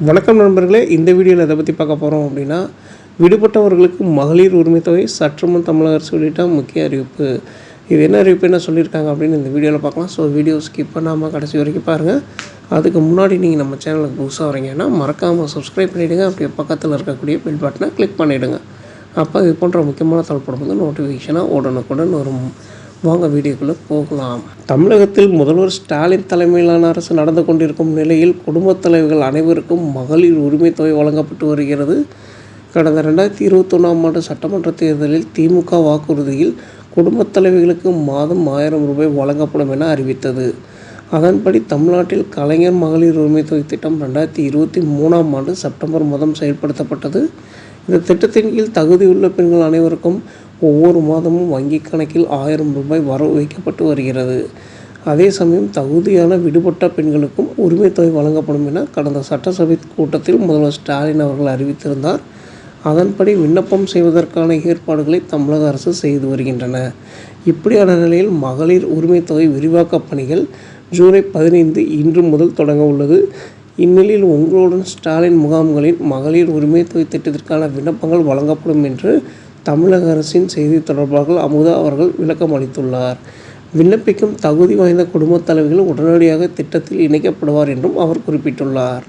வணக்கம் நண்பர்களே, இந்த வீடியோவில் எதை பற்றி பார்க்க போகிறோம் அப்படின்னா, விடுபட்டவர்களுக்கு மகளிர் உரிமை தொகை சற்று முன் தமிழக அரசு வெளியிட்ட முக்கிய அறிவிப்பு. இது என்ன அறிவிப்பு, என்ன சொல்லியிருக்காங்க அப்படின்னு இந்த வீடியோவில் பார்க்கலாம். ஸோ வீடியோ ஸ்கிப் பண்ணாமல் கடைசி வரைக்கும் பாருங்கள். அதுக்கு முன்னாடி நீங்கள் நம்ம சேனலுக்கு புதுசாக வரீங்கன்னா மறக்காமல் சப்ஸ்கிரைப் பண்ணிவிடுங்க. அப்படியே பக்கத்தில் இருக்கக்கூடிய பெல் பட்டனை கிளிக் பண்ணிவிடுங்க. அப்போ இது போன்ற முக்கியமான தகவல் வந்து நோட்டிஃபிகேஷனாக உடனுக்குடன் வரும். வாங்க வீடியோக்குள்ளே போகலாம். தமிழகத்தில் முதல்வர் ஸ்டாலின் தலைமையிலான அரசு நடந்து கொண்டிருக்கும் நிலையில் குடும்பத் தலைவர்கள் அனைவருக்கும் மகளிர் உரிமை தொகை வழங்கப்பட்டு வருகிறது. கடந்த 2021ஆம் ஆண்டு சட்டமன்ற தேர்தலில் திமுக வாக்குறுதியில் குடும்பத் தலைவர்களுக்கு மாதம் 1000 ரூபாய் வழங்கப்படும் என அறிவித்தது. அதன்படி தமிழ்நாட்டில் கலைஞர் மகளிர் உரிமை தொகை திட்டம் 2023ஆம் ஆண்டு செப்டம்பர் மாதம் செயல்படுத்தப்பட்டது. இந்த திட்டத்தின் கீழ் தகுதியுள்ள பெண்கள் அனைவருக்கும் ஒவ்வொரு மாதமும் வங்கிக் கணக்கில் 1000 ரூபாய் வரவு வைக்கப்பட்டு வருகிறது. அதே சமயம் தகுதியான விடுபட்ட பெண்களுக்கும் உரிமை தொகை வழங்கப்படும் என கடந்த சட்டசபை கூட்டத்தில் முதல்வர் ஸ்டாலின் அவர்கள் அறிவித்திருந்தார். அதன்படி விண்ணப்பம் செய்வதற்கான ஏற்பாடுகளை தமிழக அரசு செய்து வருகின்றன. இப்படியான நிலையில் மகளிர் உரிமை தொகை விரிவாக்கப் பணிகள் ஜூலை 15 இன்று முதல் தொடங்க உள்ளது. இந்நிலையில் உங்களுடன் ஸ்டாலின் முகாம்களின் மகளிர் உரிமை தொகை திட்டத்திற்கான விண்ணப்பங்கள் வழங்கப்படும் என்று தமிழக அரசின் செய்தி தொடர்பாளர் அமுதா அவர்கள் விளக்கம் அளித்துள்ளார். விண்ணப்பிக்கும் தகுதி வாய்ந்த குடும்பத் தலைவர்கள் உடனடியாக திட்டத்தில் இணைக்கப்படுவார் என்றும் அவர் குறிப்பிட்டுள்ளார்.